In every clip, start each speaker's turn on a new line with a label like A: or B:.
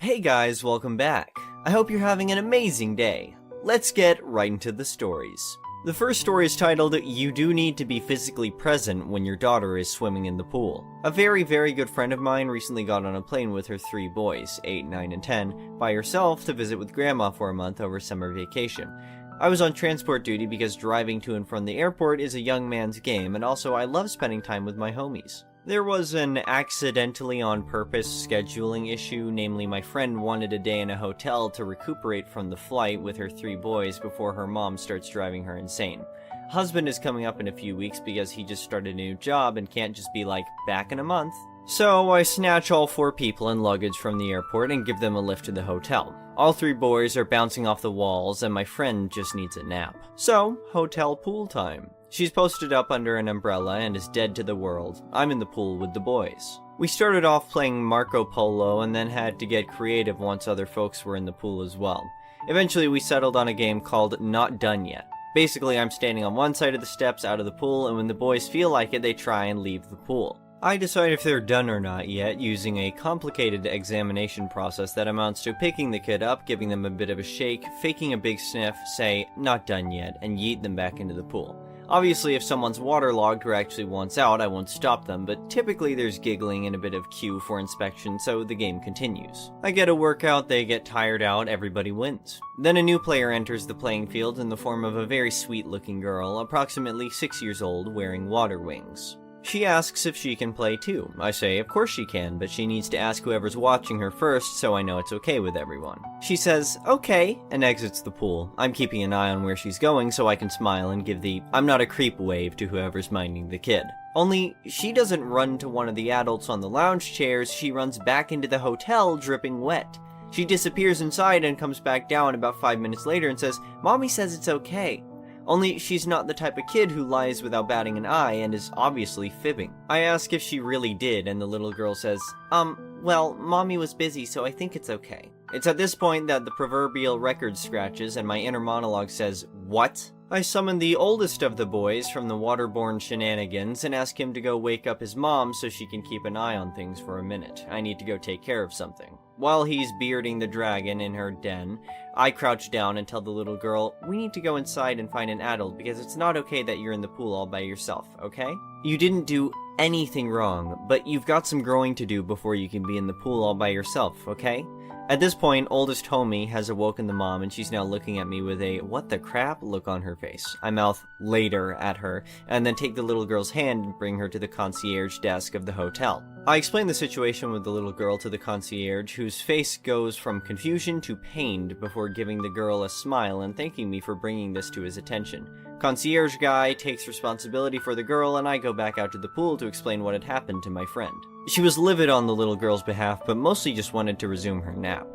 A: Hey guys, welcome back. I hope you're having an amazing day. Let's get right into the stories. The first story is titled, You Do Need to Be Physically Present When Your Daughter is Swimming in the Pool. A very good friend of mine recently got on a plane with her 3 boys, 8, 9, and 10, by herself to visit with grandma for a month over summer vacation. I was on transport duty because driving to and from the airport is a young man's game, and also I love spending time with my homies. There was an accidentally on purpose scheduling issue, namely my friend wanted a day in a hotel to recuperate from the flight with her 3 boys before her mom starts driving her insane. Husband is coming up in a few weeks because he just started a new job and can't just be like, back in a month. So I snatch all 4 people and luggage from the airport and give them a lift to the hotel. All 3 boys are bouncing off the walls and my friend just needs a nap. So, hotel pool time. She's posted up under an umbrella and is dead to the world. I'm in the pool with the boys. We started off playing Marco Polo and then had to get creative once other folks were in the pool as well. Eventually we settled on a game called Not Done Yet. Basically I'm standing on one side of the steps out of the pool, and when the boys feel like it they try and leave the pool. I decide if they're done or not yet using a complicated examination process that amounts to picking the kid up, giving them a bit of a shake, faking a big sniff, say, not done yet, and yeet them back into the pool. Obviously, if someone's waterlogged or actually wants out, I won't stop them, but typically there's giggling and a bit of cue for inspection, so the game continues. I get a workout, they get tired out, everybody wins. Then a new player enters the playing field in the form of a very sweet-looking girl, approximately 6 years old, wearing water wings. She asks if she can play too. I say of course she can, but she needs to ask whoever's watching her first so I know it's okay with everyone. She says, okay, and exits the pool. I'm keeping an eye on where she's going so I can smile and give the I'm not a creep wave to whoever's minding the kid. Only, she doesn't run to one of the adults on the lounge chairs, she runs back into the hotel dripping wet. She disappears inside and comes back down about 5 minutes later and says, Mommy says it's okay. Only she's not the type of kid who lies without batting an eye and is obviously fibbing. I ask if she really did, and the little girl says, well, Mommy was busy, so I think it's okay. It's at this point that the proverbial record scratches and my inner monologue says, what? I summon the oldest of the boys from the waterborne shenanigans and ask him to go wake up his mom so she can keep an eye on things for a minute. I need to go take care of something. While he's bearding the dragon in her den, I crouch down and tell the little girl, we need to go inside and find an adult because it's not okay that you're in the pool all by yourself, okay? You didn't do anything wrong, but you've got some growing to do before you can be in the pool all by yourself, okay? At this point, oldest homie has awoken the mom and she's now looking at me with a what the crap look on her face. I mouth later at her and then take the little girl's hand and bring her to the concierge desk of the hotel. I explain the situation with the little girl to the concierge, whose face goes from confusion to pained before giving the girl a smile and thanking me for bringing this to his attention. Concierge guy takes responsibility for the girl and I go back out to the pool to explain what had happened to my friend. She was livid on the little girl's behalf, but mostly just wanted to resume her nap.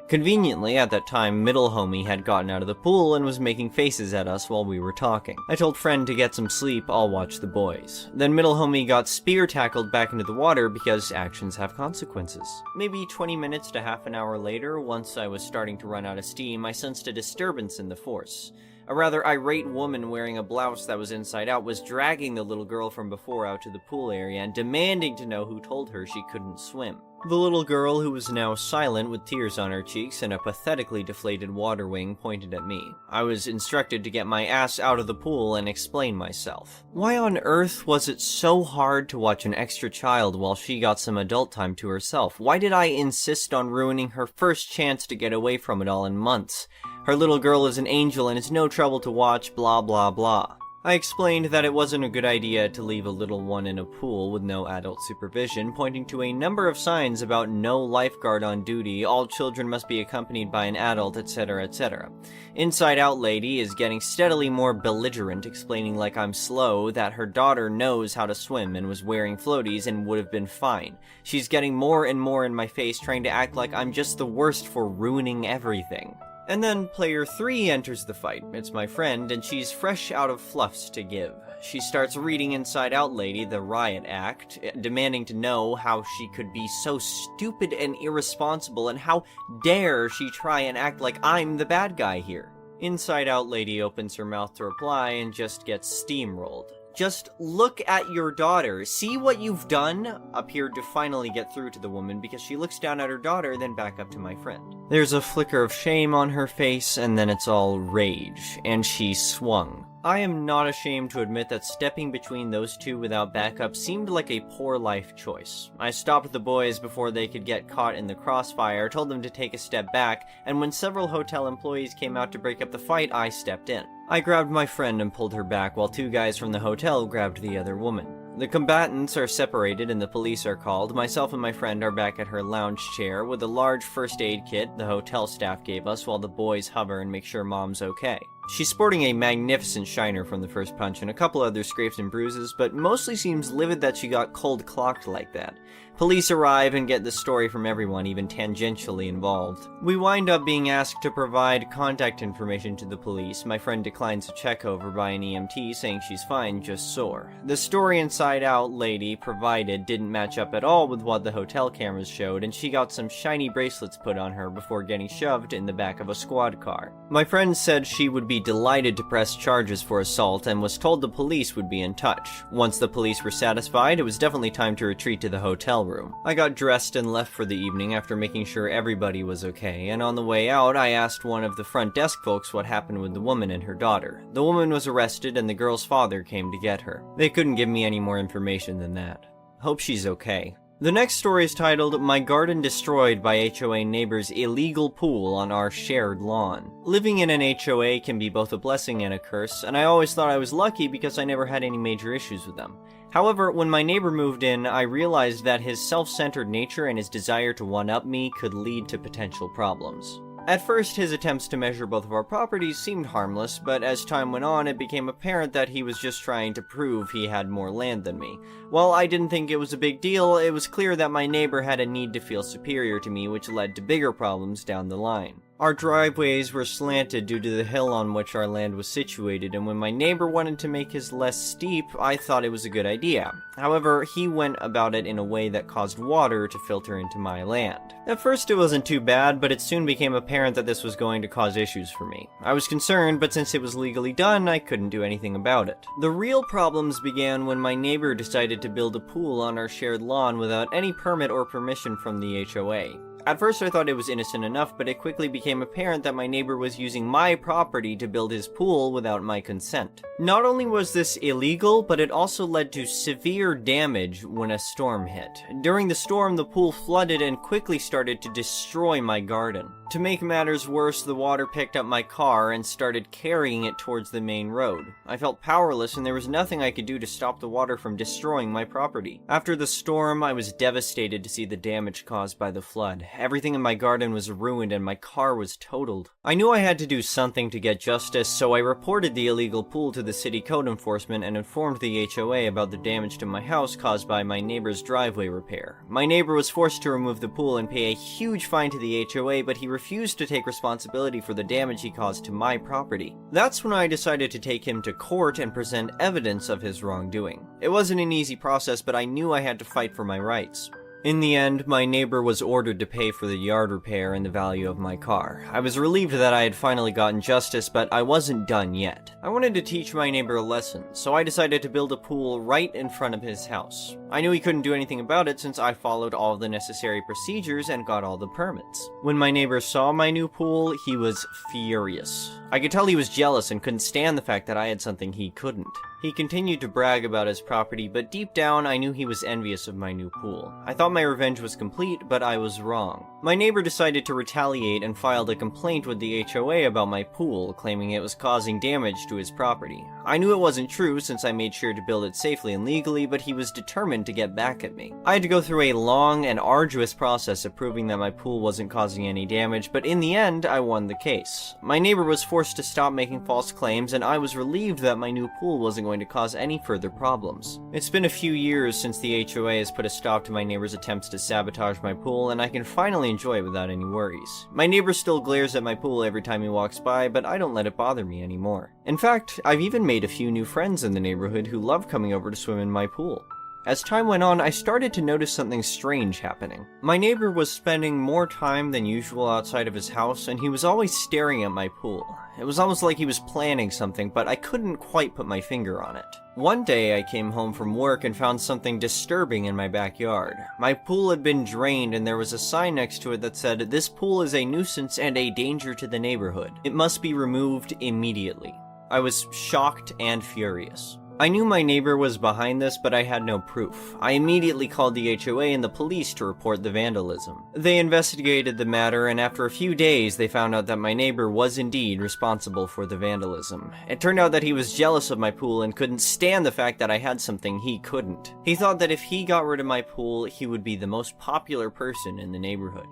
A: Conveniently, at that time, middle homie had gotten out of the pool and was making faces at us while we were talking. I told friend to get some sleep, I'll watch the boys. Then middle homie got spear tackled back into the water because actions have consequences. Maybe 20 minutes to half an hour later, once I was starting to run out of steam, I sensed a disturbance in the force. A rather irate woman wearing a blouse that was inside out was dragging the little girl from before out to the pool area and demanding to know who told her she couldn't swim. The little girl, who was now silent with tears on her cheeks and a pathetically deflated water wing, pointed at me. I was instructed to get my ass out of the pool and explain myself. Why on earth was it so hard to watch an extra child while she got some adult time to herself? Why did I insist on ruining her first chance to get away from it all in months? Her little girl is an angel and it's no trouble to watch, blah blah blah. I explained that it wasn't a good idea to leave a little one in a pool with no adult supervision, pointing to a number of signs about no lifeguard on duty, all children must be accompanied by an adult, etc, etc. Inside Out Lady is getting steadily more belligerent, explaining like I'm slow, that her daughter knows how to swim and was wearing floaties and would have been fine. She's getting more and more in my face, trying to act like I'm just the worst for ruining everything. And then player 3 enters the fight. It's my friend, and she's fresh out of fluffs to give. She starts reading Inside Out Lady, the riot act, demanding to know how she could be so stupid and irresponsible, and how dare she try and act like I'm the bad guy here. Inside Out Lady opens her mouth to reply and just gets steamrolled. Just look at your daughter. See what you've done? Appeared to finally get through to the woman because she looks down at her daughter, then back up to my friend. There's a flicker of shame on her face, and then it's all rage, and she swung. I am not ashamed to admit that stepping between those two without backup seemed like a poor life choice. I stopped the boys before they could get caught in the crossfire, told them to take a step back, and when several hotel employees came out to break up the fight, I stepped in. I grabbed my friend and pulled her back while two guys from the hotel grabbed the other woman. The combatants are separated and the police are called. Myself and my friend are back at her lounge chair with a large first aid kit the hotel staff gave us while the boys hover and make sure mom's okay. She's sporting a magnificent shiner from the first punch and a couple other scrapes and bruises, but mostly seems livid that she got cold-clocked like that. Police arrive and get the story from everyone, even tangentially involved. We wind up being asked to provide contact information to the police. My friend declines a check over by an EMT, saying she's fine, just sore. The story Inside Out lady provided didn't match up at all with what the hotel cameras showed, and she got some shiny bracelets put on her before getting shoved in the back of a squad car. My friend said she would be delighted to press charges for assault and was told the police would be in touch. Once the police were satisfied, it was definitely time to retreat to the hotel room. I got dressed and left for the evening after making sure everybody was okay, and on the way out, I asked one of the front desk folks what happened with the woman and her daughter. The woman was arrested and the girl's father came to get her. They couldn't give me any more information than that. Hope she's okay. The next story is titled, My Garden Destroyed by HOA Neighbor's Illegal Pool on Our Shared Lawn. Living in an HOA can be both a blessing and a curse, and I always thought I was lucky because I never had any major issues with them. However, when my neighbor moved in, I realized that his self-centered nature and his desire to one-up me could lead to potential problems. At first, his attempts to measure both of our properties seemed harmless, but as time went on, it became apparent that he was just trying to prove he had more land than me. While I didn't think it was a big deal, it was clear that my neighbor had a need to feel superior to me, which led to bigger problems down the line. Our driveways were slanted due to the hill on which our land was situated, and when my neighbor wanted to make his less steep, I thought it was a good idea. However, he went about it in a way that caused water to filter into my land. At first it wasn't too bad, but it soon became apparent that this was going to cause issues for me. I was concerned, but since it was legally done, I couldn't do anything about it. The real problems began when my neighbor decided to build a pool on our shared lawn without any permit or permission from the HOA. At first I thought it was innocent enough, but it quickly became apparent that my neighbor was using my property to build his pool without my consent. Not only was this illegal, but it also led to severe damage when a storm hit. During the storm, the pool flooded and quickly started to destroy my garden. To make matters worse, the water picked up my car and started carrying it towards the main road. I felt powerless and there was nothing I could do to stop the water from destroying my property. After the storm, I was devastated to see the damage caused by the flood. Everything in my garden was ruined and my car was totaled. I knew I had to do something to get justice, so I reported the illegal pool to the city code enforcement and informed the HOA about the damage to my house caused by my neighbor's driveway repair. My neighbor was forced to remove the pool and pay a huge fine to the HOA, but he refused to take responsibility for the damage he caused to my property. That's when I decided to take him to court and present evidence of his wrongdoing. It wasn't an easy process, but I knew I had to fight for my rights. In the end, my neighbor was ordered to pay for the yard repair and the value of my car. I was relieved that I had finally gotten justice, but I wasn't done yet. I wanted to teach my neighbor a lesson, so I decided to build a pool right in front of his house. I knew he couldn't do anything about it since I followed all the necessary procedures and got all the permits. When my neighbor saw my new pool, he was furious. I could tell he was jealous and couldn't stand the fact that I had something he couldn't. He continued to brag about his property, but deep down I knew he was envious of my new pool. I thought my revenge was complete, but I was wrong. My neighbor decided to retaliate and filed a complaint with the HOA about my pool, claiming it was causing damage to his property. I knew it wasn't true since I made sure to build it safely and legally, but he was determined to get back at me. I had to go through a long and arduous process of proving that my pool wasn't causing any damage, but in the end, I won the case. My neighbor was forced to stop making false claims, and I was relieved that my new pool wasn't going to cause any further problems. It's been a few years since the HOA has put a stop to my neighbor's attempts to sabotage my pool, and I can finally enjoy it without any worries. My neighbor still glares at my pool every time he walks by, but I don't let it bother me anymore. In fact, I've even made a few new friends in the neighborhood who love coming over to swim in my pool. As time went on, I started to notice something strange happening. My neighbor was spending more time than usual outside of his house, and he was always staring at my pool. It was almost like he was planning something, but I couldn't quite put my finger on it. One day I came home from work and found something disturbing in my backyard. My pool had been drained and there was a sign next to it that said, "This pool is a nuisance and a danger to the neighborhood. It must be removed immediately." I was shocked and furious. I knew my neighbor was behind this, but I had no proof. I immediately called the HOA and the police to report the vandalism. They investigated the matter, and after a few days, they found out that my neighbor was indeed responsible for the vandalism. It turned out that he was jealous of my pool and couldn't stand the fact that I had something he couldn't. He thought that if he got rid of my pool, he would be the most popular person in the neighborhood.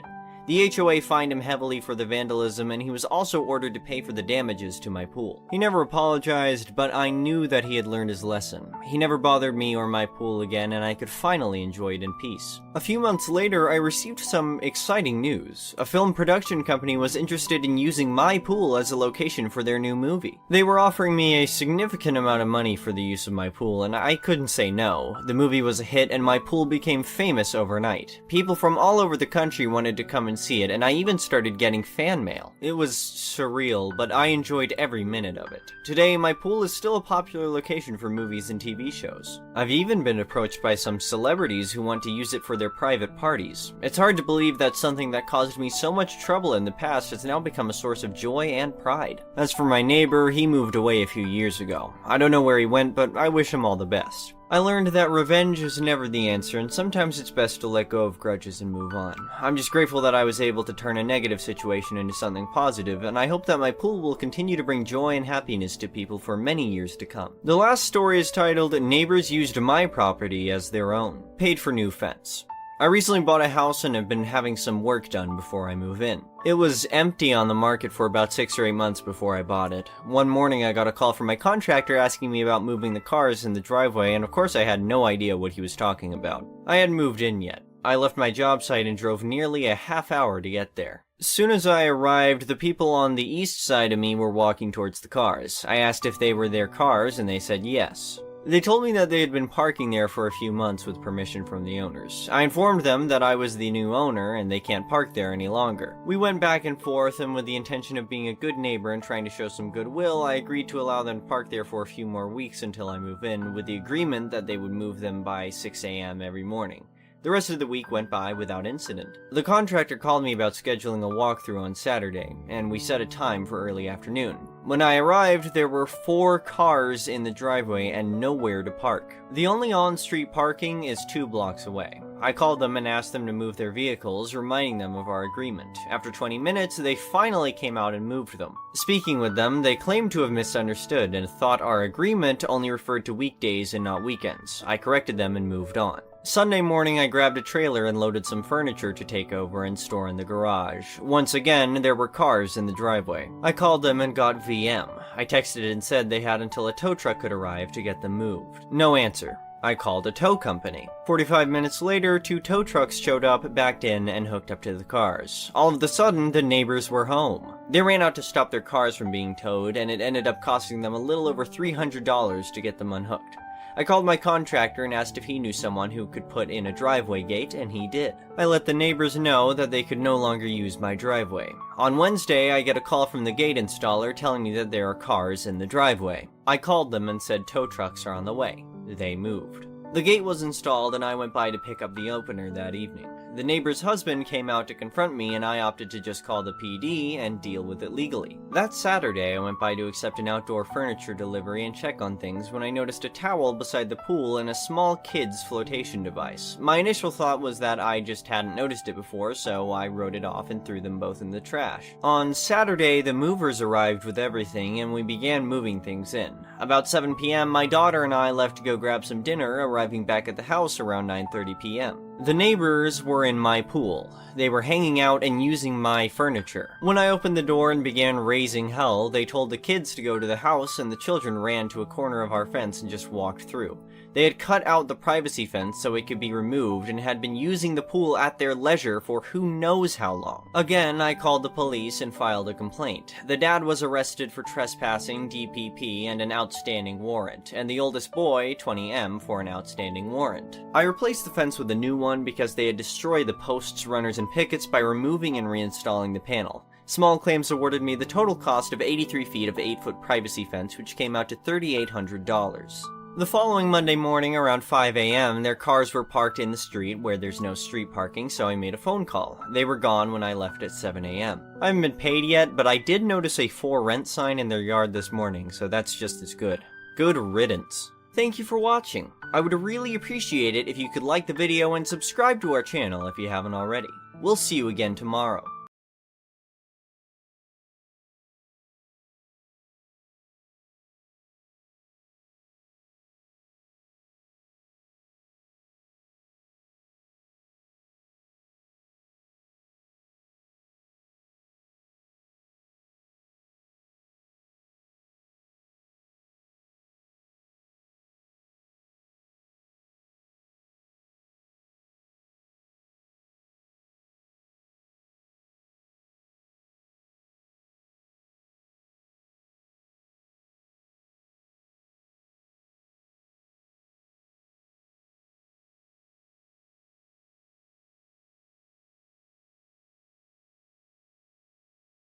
A: The HOA fined him heavily for the vandalism, and he was also ordered to pay for the damages to my pool. He never apologized, but I knew that he had learned his lesson. He never bothered me or my pool again, and I could finally enjoy it in peace. A few months later, I received some exciting news. A film production company was interested in using my pool as a location for their new movie. They were offering me a significant amount of money for the use of my pool, and I couldn't say no. The movie was a hit, and my pool became famous overnight. People from all over the country wanted to come and see it, and I even started getting fan mail. It was surreal, but I enjoyed every minute of it. Today, my pool is still a popular location for movies and TV shows. I've even been approached by some celebrities who want to use it for their private parties. It's hard to believe that something that caused me so much trouble in the past has now become a source of joy and pride. As for my neighbor, he moved away a few years ago. I don't know where he went, but I wish him all the best. I learned that revenge is never the answer, and sometimes it's best to let go of grudges and move on. I'm just grateful that I was able to turn a negative situation into something positive, and I hope that my pool will continue to bring joy and happiness to people for many years to come. The last story is titled, "Neighbors Used My Property as Their Own. Paid for New Fence." I recently bought a house and have been having some work done before I move in. It was empty on the market for about 6 or 8 months before I bought it. One morning I got a call from my contractor asking me about moving the cars in the driveway, and of course I had no idea what he was talking about. I hadn't moved in yet. I left my job site and drove nearly a half hour to get there. As soon as I arrived, the people on the east side of me were walking towards the cars. I asked if they were their cars, and they said yes. They told me that they had been parking there for a few months with permission from the owners. I informed them that I was the new owner and they can't park there any longer. We went back and forth, and with the intention of being a good neighbor and trying to show some goodwill, I agreed to allow them to park there for a few more weeks until I move in, with the agreement that they would move them by 6 a.m. every morning. The rest of the week went by without incident. The contractor called me about scheduling a walkthrough on Saturday, and we set a time for early afternoon. When I arrived, there were 4 cars in the driveway and nowhere to park. The only on-street parking is 2 blocks away. I called them and asked them to move their vehicles, reminding them of our agreement. After 20 minutes, they finally came out and moved them. Speaking with them, they claimed to have misunderstood and thought our agreement only referred to weekdays and not weekends. I corrected them and moved on. Sunday morning, I grabbed a trailer and loaded some furniture to take over and store in the garage. Once again, there were cars in the driveway. I called them and got VM. I texted and said they had until a tow truck could arrive to get them moved. No answer. I called a tow company. 45 minutes later, 2 tow trucks showed up, backed in, and hooked up to the cars. All of a sudden, the neighbors were home. They ran out to stop their cars from being towed, and it ended up costing them a little over $300 to get them unhooked. I called my contractor and asked if he knew someone who could put in a driveway gate, and he did. I let the neighbors know that they could no longer use my driveway. On Wednesday, I get a call from the gate installer telling me that there are cars in the driveway. I called them and said tow trucks are on the way. They moved. The gate was installed, and I went by to pick up the opener that evening. The neighbor's husband came out to confront me, and I opted to just call the PD and deal with it legally. That Saturday, I went by to accept an outdoor furniture delivery and check on things when I noticed a towel beside the pool and a small kid's flotation device. My initial thought was that I just hadn't noticed it before, so I wrote it off and threw them both in the trash. On Saturday, the movers arrived with everything, and we began moving things in. About 7 p.m., my daughter and I left to go grab some dinner, arriving back at the house around 9:30 p.m. The neighbors were in my pool. They were hanging out and using my furniture. When I opened the door and began raising hell, they told the kids to go to the house, and the children ran to a corner of our fence and just walked through. They had cut out the privacy fence so it could be removed and had been using the pool at their leisure for who knows how long. Again, I called the police and filed a complaint. The dad was arrested for trespassing, DPP, and an outstanding warrant, and the oldest boy, 20M, for an outstanding warrant. I replaced the fence with a new one because they had destroyed the posts, runners, and pickets by removing and reinstalling the panel. Small Claims awarded me the total cost of 83 feet of 8-foot privacy fence, which came out to $3,800. The following Monday morning around 5 a.m., their cars were parked in the street where there's no street parking, so I made a phone call. They were gone when I left at 7 a.m. I haven't been paid yet, but I did notice a for rent sign in their yard this morning, so that's just as good. Good riddance. Thank you for watching. I would really appreciate it if you could like the video and subscribe to our channel if you haven't already. We'll see you again tomorrow.